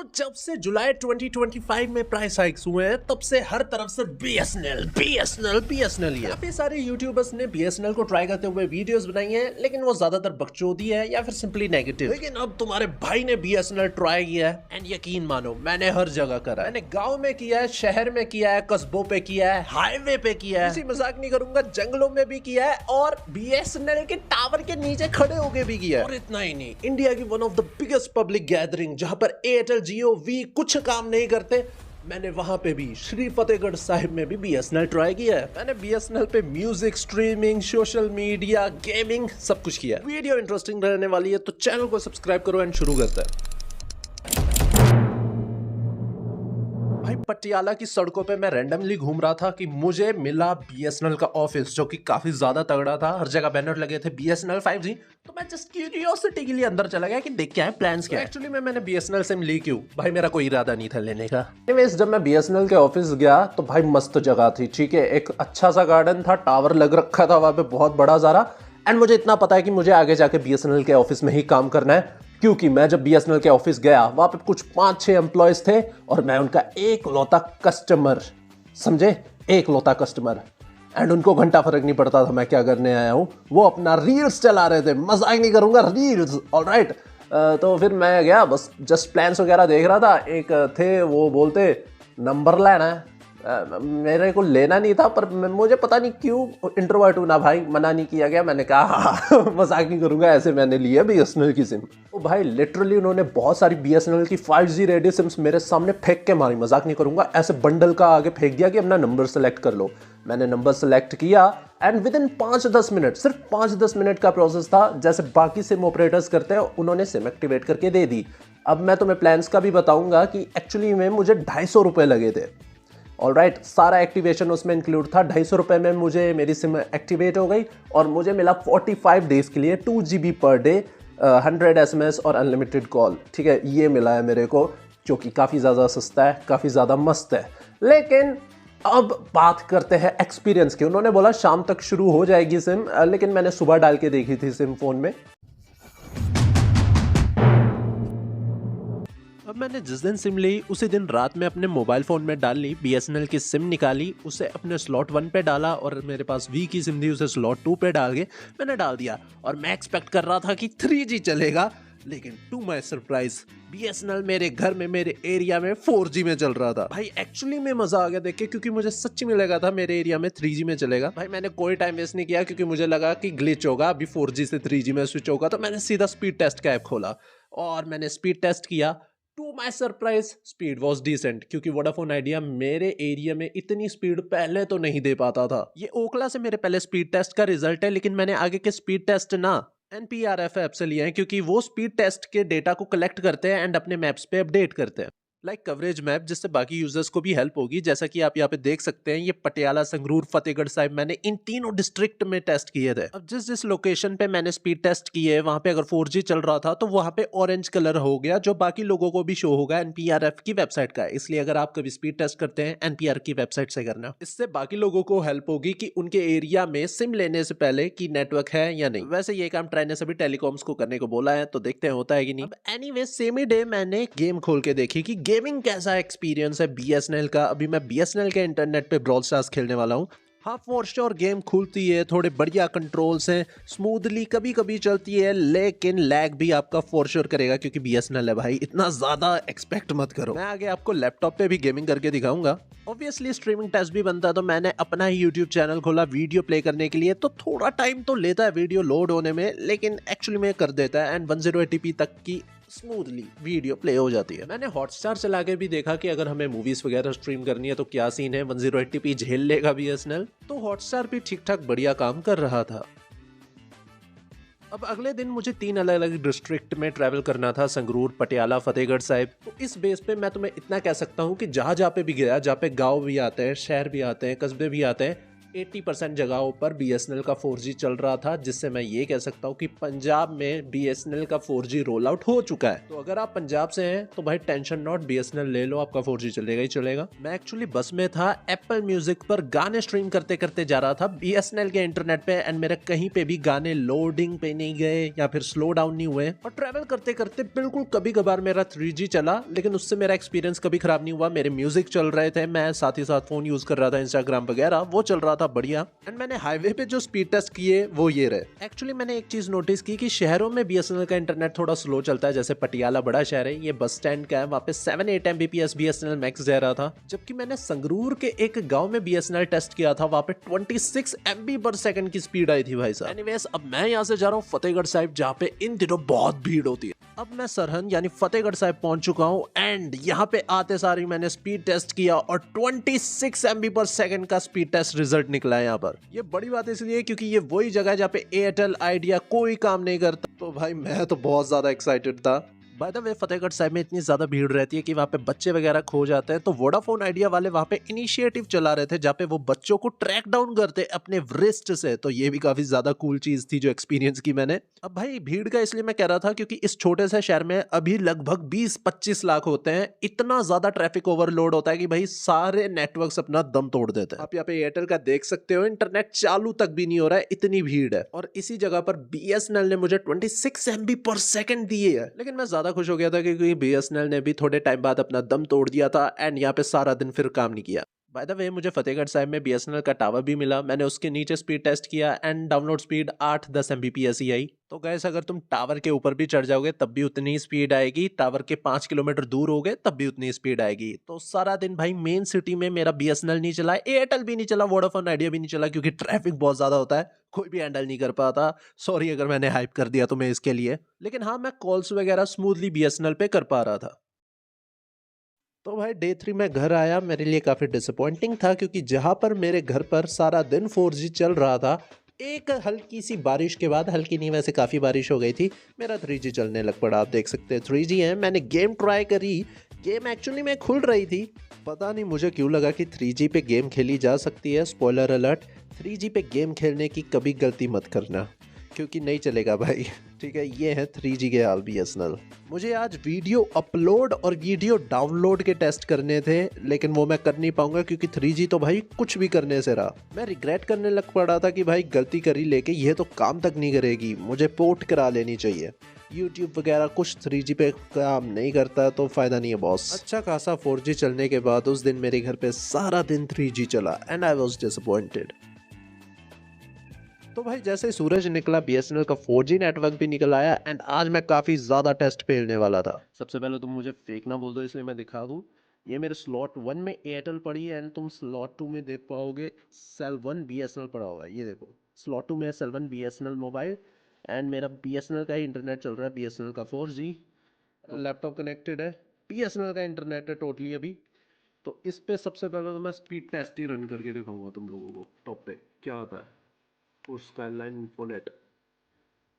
तो जब से जुलाई 2025 में प्राइस हाइक्स हुए हैं तब से हर तरफ से BSNL ही है। काफी सारे यूट्यूबर्स ने BSNL को ट्राई करते हुए वीडियोस बनाई हैं, लेकिन वो ज्यादातर बकचोदी है या फिर सिंपली नेगेटिव। लेकिन अब तुम्हारे भाई ने BSNL ट्राई किया है एंड यकीन मानो मैंने हर जगह करा। मैंने गाँव में किया है, शहर में किया है, कस्बों पे किया है, हाईवे पे किया है, किसी मजाक नहीं करूंगा, जंगलों में भी किया है और BSNL के टावर के नीचे खड़े होके भी किया है। और इतना ही नहीं, इंडिया की one of the biggest public gathering जहां पर एयरटेल जियो वी कुछ काम नहीं करते, मैंने वहां पे भी श्री फतेहगढ़ साहिब में भी BSNL ट्राई किया है। मैंने BSNL पे music streaming, social media, gaming सब कुछ किया है। वीडियो इंटरेस्टिंग रहने वाली है तो चैनल को सब्सक्राइब करो एंड शुरू करते हैं। भाई पटियाला की सड़कों पे मैं रैंडमली घूम रहा था कि मुझे मिला BSNL का ऑफिस जो कि काफी ज्यादा तगड़ा था। हर जगह बैनर लगे थे BSNL 5G। तो मैं जस्ट क्यूरियोसिटी के लिए अंदर चला गया कि देख क्या है, प्लान्स क्या है। एक्चुअली मैंने BSNL सिम ली क्यों, भाई मेरा कोई इरादा नहीं था लेने का। एनीवेज जब मैं BSNL के ऑफिस गया तो भाई मस्त जगह थी, ठीक है, एक अच्छा सा गार्डन था, टावर लग रखा था वहां पे बहुत बड़ा सारा। एंड मुझे इतना पता है कि मुझे आगे जाके BSNL के ऑफिस में ही काम करना है, क्योंकि मैं जब BSNL के ऑफिस गया वहां पे कुछ 5-6 एम्प्लॉयज थे और मैं उनका एक लौता कस्टमर, समझे, एक लौता कस्टमर। एंड उनको घंटा फर्क नहीं पड़ता था मैं क्या करने आया हूं, वो अपना रील्स चला रहे थे, मजाक नहीं करूंगा, रील्स। ऑलराइट, तो फिर मैं गया, बस जस्ट प्लान्स वगैरह देख रहा था। एक थे वो बोलते नंबर लेना है, मेरे को लेना नहीं था पर मुझे पता नहीं क्यों इंट्रोवर्ट हूं ना भाई, मना नहीं किया गया। मैंने कहा मजाक नहीं करूंगा, ऐसे मैंने लिया BSNL की सिम। तो भाई लिटरली उन्होंने बहुत सारी BSNL की 5G रेडियो सिम्स मेरे सामने फेंक के मारी, मजाक नहीं करूंगा, ऐसे बंडल का आगे फेंक दिया कि अपना नंबर सेलेक्ट कर लो। मैंने नंबर सेलेक्ट किया एंड विद इन 5-10 मिनट, सिर्फ 5-10 मिनट का प्रोसेस था, जैसे बाकी सिम ऑपरेटर्स करते हैं, उन्होंने सिम एक्टिवेट करके दे दी। अब मैं तुम्हें प्लान्स का भी बताऊंगा कि एक्चुअली में मुझे 250 रुपये लगे थे। ऑलराइट, सारा एक्टिवेशन उसमें इंक्लूड था। 250 रुपये में मुझे मेरी सिम एक्टिवेट हो गई और मुझे मिला 45 डेज के लिए 2 GB पर डे, 100 SMS और अनलिमिटेड कॉल। ठीक है, ये मिला है मेरे को, जो कि काफ़ी ज़्यादा सस्ता है, काफ़ी ज़्यादा मस्त है। लेकिन अब बात करते हैं एक्सपीरियंस की। उन्होंने बोला शाम तक शुरू हो जाएगी सिम, लेकिन मैंने सुबह डाल के देखी थी सिम फ़ोन में। अब मैंने जिस दिन सिम ली उसी दिन रात में अपने मोबाइल फ़ोन में डाल ली, BSNL की सिम निकाली, उसे अपने स्लॉट 1 पे डाला और मेरे पास वी की सिम थी, उसे स्लॉट 2 पे डाल के मैंने डाल दिया। और मैं एक्सपेक्ट कर रहा था कि 3G चलेगा, लेकिन टू माय सरप्राइज BSNL मेरे घर में, मेरे एरिया में 4G में चल रहा था। भाई एक्चुअली में मजा आ गया देख के, क्योंकि मुझे सच्ची में लगा था मेरे एरिया में 3G में चलेगा। भाई मैंने कोई टाइम वेस्ट नहीं किया, क्योंकि मुझे लगा कि ग्लिच होगा, अभी 4G से 3G में स्विच होगा। तो मैंने सीधा स्पीड टेस्ट का ऐप खोला और मैंने स्पीड टेस्ट किया। To my surprise speed was decent, क्योंकि वोडाफोन आइडिया मेरे एरिया में इतनी स्पीड पहले तो नहीं दे पाता था। ये ओखला से मेरे पहले स्पीड टेस्ट का रिजल्ट है, लेकिन मैंने आगे के स्पीड टेस्ट ना NPRF ऐप से लिए हैं, क्योंकि वो स्पीड टेस्ट के डेटा को कलेक्ट करते हैं एंड अपने मैप्स पे अपडेट करते हैं, लाइक कवरेज मैप, जिससे बाकी यूजर्स को भी हेल्प होगी। जैसा कि आप यहाँ पे देख सकते हैं, ये पटियाला, संगरूर, फतेहगढ़ साहिब, मैंने इन तीनों डिस्ट्रिक्ट में टेस्ट किए थे। अब जिस जिस लोकेशन पे मैंने स्पीड टेस्ट किए, वहां पे अगर 4G चल रहा था तो वहां पे ऑरेंज कलर हो गया, जो बाकी लोगों को भी शो होगा NPRF की वेबसाइट का। इसलिए अगर आप कभी स्पीड टेस्ट करते हैं NPR की वेबसाइट से करना, इससे बाकी लोगों को हेल्प होगी कि उनके एरिया में सिम लेने से पहले कि नेटवर्क है या नहीं। वैसे ये काम ट्राई ने सभी टेलीकॉम्स को करने को बोला है, तो देखते हैं होता है कि नहीं। एनीवे सेम ही डे मैंने गेम खोल के देखी कि गेमिंग कैसा एक्सपीरियंस है BSNL का। अभी मैं BSNL के इंटरनेट पे ब्रॉल स्टार्स खेलने वाला हूँ। हाँ, फॉर श्योर गेम खुलती है, थोड़े बढ़िया कंट्रोल्स हैं, स्मूथली कभी कभी चलती है, लेकिन लैग भी आपका फॉर श्योर करेगा, क्योंकि BSNL है भाई, इतना ज्यादा एक्सपेक्ट मत करो। मैं आगे आपको लैपटॉप पे भी गेमिंग करके दिखाऊंगा। ऑब्वियसली स्ट्रीमिंग टेस्ट भी बनता है, तो मैंने अपना ही YouTube चैनल खोला वीडियो प्ले करने के लिए। तो थोड़ा टाइम तो लेता है वीडियो लोड होने में, लेकिन एक्चुअली में कर देता है एंड 1080p तक की स्मूथली वीडियो प्ले हो जाती है। मैंने हॉटस्टार चला के भी देखा कि अगर हमें मूवीज वगैरह स्ट्रीम करनी है तो क्या सीन है, 1080p झेल लेगा BSNL। तो हॉटस्टार भी ठीक ठाक बढ़िया काम कर रहा था। अब अगले दिन मुझे 3 अलग अलग डिस्ट्रिक्ट में ट्रैवल करना था, संगरूर, पटियाला, फतेहगढ़ साहिब। तो इस बेस पे मैं तुम्हें इतना कह सकता हूँ कि जहाँ जहाँ पे भी गया, जहाँ पे गाँव भी आते हैं, शहर भी आते हैं, कस्बे भी आते हैं, 80% जगहों पर BSNL का 4G चल रहा था, जिससे मैं ये कह सकता हूँ कि पंजाब में BSNL का 4G रोल आउट हो चुका है। तो अगर आप पंजाब से हैं तो भाई टेंशन नॉट, BSNL ले लो, आपका 4G चलेगा ही चलेगा। मैं एक्चुअली बस में था, एप्पल म्यूजिक पर गाने स्ट्रीम करते करते जा रहा था BSNL के इंटरनेट पे, एंड मेरे कहीं पे भी गाने लोडिंग पे नहीं गए या फिर स्लो डाउन नहीं हुए। और ट्रैवल करते करते बिल्कुल कभी कभार मेरा 3G चला, लेकिन उससे मेरा एक्सपीरियंस कभी खराब नहीं हुआ। मेरे म्यूजिक चल रहे थे, मैं साथ ही साथ फोन यूज कर रहा था, इंस्टाग्राम वगैरह वो चल रहा था बढ़िया। एंड मैंने हाईवे पे जो स्पीड टेस्ट किए वो ये रहे। एक्चुअली मैंने एक चीज नोटिस की कि शहरों में BSNL का इंटरनेट थोड़ा स्लो चलता है, जैसे पटियाला बड़ा शहर है, ये बस स्टैंड का है, वहाँ पे 7-8 Mbps BSNL मैक्स दे रहा था। जबकि मैंने संगरूर के एक गांव में BSNL टेस्ट किया था, वहाँ पे 26 MB/s की स्पीड आई थी भाई साहब। एनीवेज, अब मैं यहाँ से जा रहा हूँ फतेहगढ़ साहिब, जहाँ पे इन दिनों बहुत भीड़ होती है। अब मैं सरहंद यानी फतेहगढ़ साहिब पहुंच चुका हूँ, एंड यहाँ पे आते सारी मैंने स्पीड टेस्ट किया और 26 MB/s का स्पीड टेस्ट रिजल्ट निकला है यहाँ पर। ये बड़ी बात इसलिए क्योंकि ये वही जगह है जहाँ पे एयरटेल आइडिया कोई काम नहीं करता। तो भाई मैं तो बहुत ज्यादा एक्साइटेड था। By the way, Fatehgarh Sahib में इतनी ज्यादा भीड़ रहती है कि वहाँ पे बच्चे वगैरह खो जाते हैं, तो वोडाफोन आइडिया वाले वहाँ पे इनिशिएटिव चला रहे थे जहाँ पे वो बच्चों को ट्रैक डाउन करते अपने व्रिस्ट से। तो ये भी काफी ज्यादा कूल चीज थी जो एक्सपीरियंस की मैंने। अब भाई भीड़ का इसलिए मैं कह रहा था क्योंकि इस छोटे से शहर में अभी लगभग 20-25 लाख होते हैं। इतना ज्यादा ट्रैफिक ओवरलोड होता है कि भाई सारे नेटवर्क्स अपना दम तोड़ देते हैं। आप यहाँ पे एयरटेल का देख सकते हो, इंटरनेट चालू तक भी नहीं हो रहा है, इतनी भीड़ है। और इसी जगह पर BSNL ने मुझे 26 MB/s दिए है। लेकिन मैं ज्यादा खुश हो गया था क्योंकि BSNL ने भी थोड़े टाइम बाद अपना दम तोड़ दिया था, एंड यहाँ पे सारा दिन फिर काम नहीं किया। बाय द वे, मुझे फतेहगढ़ साहिब में BSNL का टावर भी मिला। मैंने उसके नीचे स्पीड टेस्ट किया एंड डाउनलोड स्पीड 8-10 Mbps ही आई। तो गैस, अगर तुम टावर के ऊपर भी चढ़ जाओगे तब भी उतनी ही स्पीड आएगी, टावर के 5 किलोमीटर दूर होगे तब भी उतनी स्पीड आएगी। तो सारा दिन भाई मेन सिटी में मेरा BSNL नहीं चला, एयरटेल भी नहीं चला, वोडाफोन आइडिया भी नहीं चला, क्योंकि ट्रैफिक बहुत ज्यादा होता है, कोई भी हैंडल नहीं कर पाता। सॉरी अगर मैंने हाइप कर दिया तुम्हें इसके लिए, लेकिन हाँ, मैं कॉल्स वगैरह स्मूथली BSNL पे कर पा रहा था। तो भाई डे 3 में घर आया, मेरे लिए काफ़ी डिसअपॉइंटिंग था क्योंकि जहाँ पर मेरे घर पर सारा दिन 4G चल रहा था, एक हल्की सी बारिश के बाद, हल्की नहीं वैसे काफ़ी बारिश हो गई थी, मेरा 3G चलने लग पड़ा। आप देख सकते हैं 3G है। मैंने गेम ट्राई करी, गेम एक्चुअली में खुल रही थी, पता नहीं मुझे क्यों लगा कि 3G पे गेम खेली जा सकती है। स्पॉइलर अलर्ट, 3G पे गेम खेलने की कभी गलती मत करना क्योंकि नहीं चलेगा भाई। ठीक है, ये है 3G के हाल BSNL। मुझे आज वीडियो अपलोड और वीडियो डाउनलोड के टेस्ट करने थे, लेकिन वो मैं कर नहीं पाऊंगा क्योंकि 3G तो भाई कुछ भी करने से रहा। मैं रिग्रेट करने लग पड़ा था कि भाई गलती करी, लेके ये तो काम तक नहीं करेगी, मुझे पोर्ट करा लेनी चाहिए। YouTube वगैरह कुछ 3G पे काम नहीं करता तो फ़ायदा नहीं है बॉस। अच्छा खासा 4G चलने के बाद उस दिन मेरे घर पे सारा दिन 3G चला एंड आई वॉज डिसअपॉइंटेड। तो भाई जैसे ही सूरज निकला, BSNL का 4G नेटवर्क भी निकल आया, एंड आज मैं काफ़ी ज़्यादा टेस्ट खेलने वाला था। सबसे पहले तुम मुझे फेक ना बोल दो, इसलिए मैं दिखा दूँ। ये मेरे स्लॉट 1 में एयरटेल पड़ी है, एंड तुम स्लॉट 2 में देख पाओगे सेल 1 BSNL पड़ा हुआ है। ये देखो, स्लॉट 2 में सेल 1 BSNL मोबाइल, एंड मेरा BSNL का ही इंटरनेट चल रहा है, BSNL का 4G। लैपटॉप कनेक्टेड है, BSNL का इंटरनेट है टोटली अभी। तो इस पे सबसे पहले तो मैं स्पीड टेस्ट ही रन करके दिखाऊंगा तुम लोगों को टॉप पे क्या होता है। और स्काईलाइन इन्फोनेट,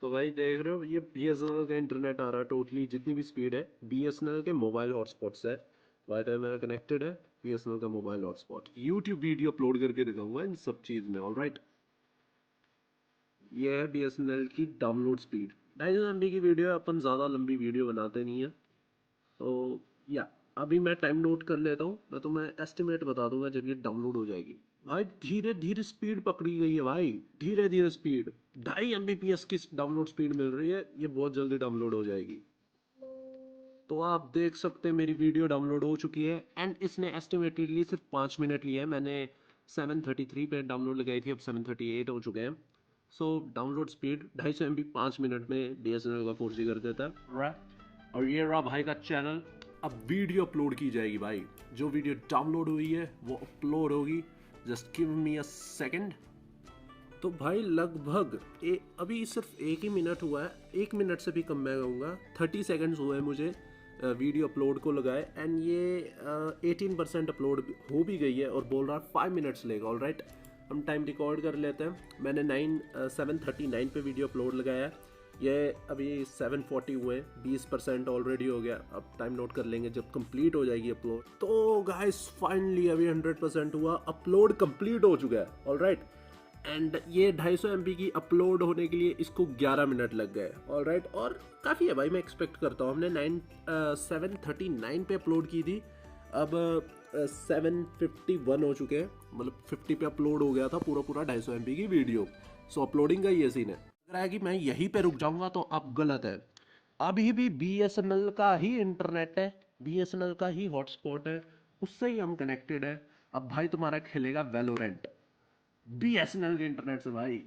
तो भाई देख रहे हो ये BSNL का इंटरनेट आ रहा है, टोटली जितनी भी स्पीड है BSNL के मोबाइल हॉटस्पॉट से। वाईफाई मेरा कनेक्टेड है, BSNL का mobile hotspot. YouTube video upload करके दिखाऊंगा इन सब चीज़ में। ऑलराइट, ये है BSNL की डाउनलोड स्पीड। 250 MB की वीडियो, अपन ज़्यादा लंबी वीडियो बनाते नहीं है। तो या अभी मैं टाइम नोट कर लेता हूँ, मैं तुम्हें एस्टिमेट बता दूंगा जब ये डाउनलोड हो जाएगी। भाई धीरे धीरे स्पीड पकड़ी गई है भाई, धीरे धीरे स्पीड 2.5 MBPS की डाउनलोड स्पीड मिल रही है। ये बहुत जल्दी डाउनलोड हो जाएगी। तो आप देख सकते हैं मेरी वीडियो डाउनलोड हो चुकी है, एंड इसने एस्टिमेटेडली सिर्फ 5 मिनट लिए हैं। मैंने 733 पे डाउनलोड लगाई थी, अब 738 हो चुके हैं। So download speed 250 MB 5 minute में BSNL का 4G कर देता है। और ये रहा भाई का चैनल। अब वीडियो अपलोड की जाएगी भाई, जो वीडियो डाउनलोड हुई है वो अपलोड होगी। Just give me a second. तो भाई लगभग अभी सिर्फ 1 ही मिनट हुआ है, 1 मिनट से भी कम मैं कहूँगा, 30 सेकंड्स हुए मुझे वीडियो अपलोड को लगाए, एंड ये 18% अपलोड हो भी गई है और बोल रहा है 5 मिनट्स लेगा। ऑलराइट, हम टाइम रिकॉर्ड कर लेते हैं। मैंने 7:39 पे वीडियो अपलोड लगाया है, ये अभी 740 हुए, 20% ऑलरेडी हो गया। अब टाइम नोट कर लेंगे जब कंप्लीट हो जाएगी अपलोड। तो गाइस फाइनली अभी 100% हुआ, अपलोड कंप्लीट हो चुका है। ऑलराइट, एंड ये 250 MB की अपलोड होने के लिए इसको 11 मिनट लग गए। ऑलराइट, और काफ़ी है भाई, मैं एक्सपेक्ट करता हूँ। हमने 739 पे अपलोड की थी, अब 751 हो चुके हैं, मतलब 50 पे अपलोड हो गया था पूरा 250 MB की वीडियो। सो अपलोडिंग का ये सीन है। लग रहा है कि मैं यहीं पे रुक जाऊंगा तो अब गलत है। अभी भी BSNL का ही इंटरनेट है, BSNL का ही हॉटस्पॉट है, उससे ही हम कनेक्टेड है। अब भाई तुम्हारा खेलेगा वैलोरेंट BSNL के इंटरनेट से भाई।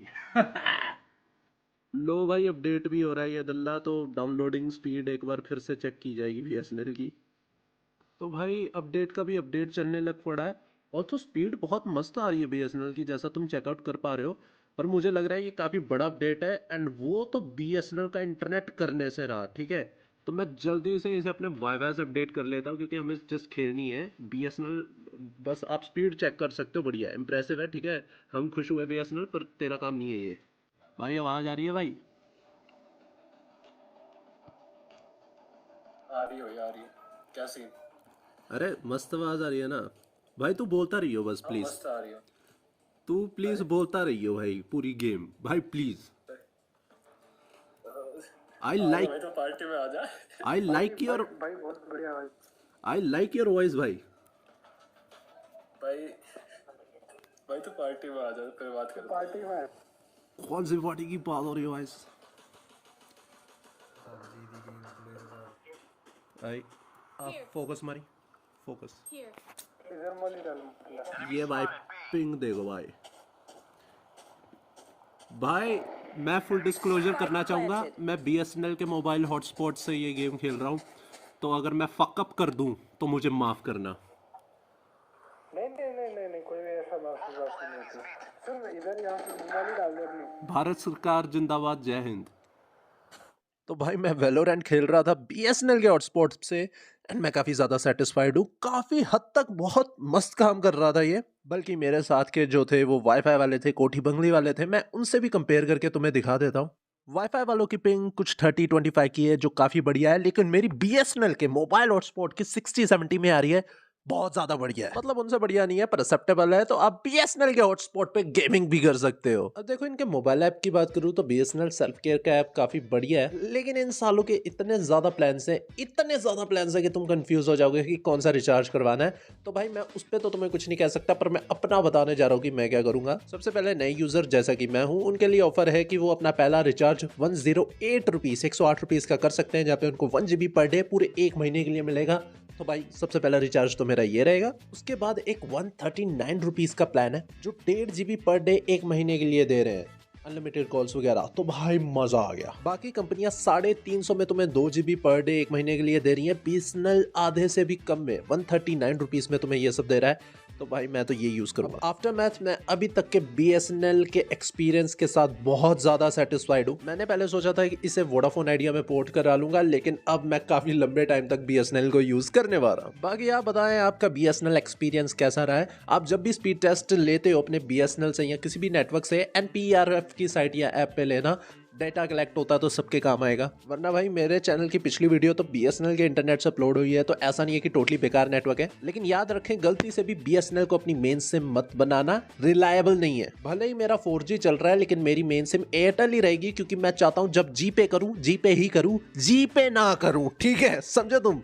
लो भाई, अपडेट भी हो रहा है ये दल्ला, तो डाउनलोडिंग स्पीड एक बार फिर से चेक की जाएगी BSNL की। तो भाई अपडेट का भी अपडेट चलने लग पड़ा है, और तो स्पीड बहुत मस्त आ रही है BSNL की, जैसा तुम चेकआउट कर पा रहे हो। पर मुझे लग रहा है ये काफ़ी बड़ा अपडेट है, एंड वो तो BSNL का इंटरनेट करने से रहा, ठीक है। तो मैं जल्दी से इसे अपने वाईफाई से अपडेट कर लेता हूँ, क्योंकि हमें जस्ट खेलनी है BSNL। बस आप स्पीड चेक कर सकते हो, बढ़िया इंप्रेसिव है, ठीक है। हम खुश हुए BSNL, पर तेरा काम नहीं है ये। भाई आवाज़ आ रही है भाई? आ रही हो, आ रही है। क्या सीन? अरे मस्त आवाज़ आ रही है ना भाई, तू बोलता रही हो बस हाँ, प्लीज़। मस्त आ रही है। तू प्लीज़ बोलता रही हो भाई पूरी गेम, भाई प्लीज़। आई आ जा लाइक भाई, तो पार्टी में आ जा। आई लाइक योर भाई बहुत बढ़िया भाई। आई लाइक योर वॉइस भाई। भाई भाई तो पार्टी में आ जा, फिर बात करते हैं। पार्टी में कौन सी पार्टी की बात हो रही है वॉइस भाई? आप फोकस मारी, फोकस। इधर मली डाल। ये भाई पिंग देखो भाई। भाई मैं फुल डिस्क्लोजर करना चाहूँगा, मैं BSNL के मोबाइल हॉटस्पॉट से ये गेम खेल रहा हूँ, तो अगर मैं फकअप कर दूँ तो मुझे माफ़ करना। नहीं, कोई भी ऐसा बात नहीं होती। सुन, इधर यहाँ पे मली डाल दे अपनी। भारत सरकार जिंदाबाद, जय हिंद। तो भाई मैं वेलोरेंट खेल रहा था BSNL के हॉटस्पॉट से, एंड मैं काफ़ी ज़्यादा सेटिस्फाइड हूँ। काफ़ी हद तक बहुत मस्त काम कर रहा था ये। बल्कि मेरे साथ के जो थे वो वाईफाई वाले थे, कोठी बंगली वाले थे, मैं उनसे भी कंपेयर करके तुम्हें दिखा देता हूँ। वाईफाई वालों की पिंग कुछ 30-25 की है, जो काफ़ी बढ़िया है, लेकिन मेरी BSNL के मोबाइल हॉटस्पॉट की 60-70 में आ रही है, बहुत ज्यादा बढ़िया है। मतलब उनसे बढ़िया नहीं है पर एक्सेप्टेबल है, तो आप BSNL के हॉटस्पॉट पे गेमिंग भी कर सकते हो। अब देखो इनके मोबाइल ऐप की बात करूँ तो BSNL सेल्फ केयर का ऐप काफी बढ़िया है, लेकिन इन सालों के इतने ज्यादा प्लान है कि तुम कंफ्यूज हो जाओगे कि कौन सा रिचार्ज करवाना है। तो भाई मैं उस पर तो तुम्हें कुछ नहीं कह सकता, पर मैं अपना बताने जा रहा हूँ कि मैं क्या करूंगा। सबसे पहले नए यूजर जैसा कि मैं हूँ, उनके लिए ऑफर है कि वो अपना पहला रिचार्ज 108 रुपीज 108 रुपीज का कर सकते हैं, जहाँ पे उनको 1 GB पर डे पूरे 1 महीने के लिए मिलेगा। तो भाई सबसे पहला रिचार्ज तो मेरा ये रहेगा। उसके बाद एक 139 रुपीज का प्लान है, जो 1.5 GB पर डे 1 महीने के लिए दे रहे हैं, अनलिमिटेड कॉल्स वगैरह। तो भाई मजा आ गया। बाकी कंपनियां 350 में तुम्हें 2 GB पर डे 1 महीने के लिए दे रही है, BSNL आधे से भी कम में 139 रुपीज में तुम्हें ये सब दे रहा है। तो भाई मैं तो ये यूज करूंगा। आफ्टर मैथ मैं अभी तक के BSNL के एक्सपीरियंस के साथ बहुत ज्यादा सेटिस्फाइड हूँ। मैंने पहले सोचा था कि इसे वोडाफोन आइडिया में पोर्ट करा लूंगा, लेकिन अब मैं काफी लंबे टाइम तक BSNL को यूज करने वाला हूँ। बाकी आप बताएं आपका BSNL एक्सपीरियंस कैसा रहा है। आप जब भी स्पीड टेस्ट लेते हो अपने BSNL से या किसी भी नेटवर्क से, NPRF की साइट या ऐप पे लेना, डेटा कलेक्ट होता तो सबके काम आएगा। वरना भाई मेरे चैनल की पिछली वीडियो तो BSNL के इंटरनेट से अपलोड हुई है, तो ऐसा नहीं है कि टोटली बेकार नेटवर्क है। लेकिन याद रखें, गलती से भी BSNL को अपनी मेन सिम मत बनाना, रिलायबल नहीं है। भले ही मेरा 4G चल रहा है, लेकिन मेरी मेन सिम एयरटेल ही रहेगी, क्योंकि मैं चाहता हूं जब जी पे करूं, जी पे ही करूं, जी पे ना करूं, ठीक है, समझे तुम।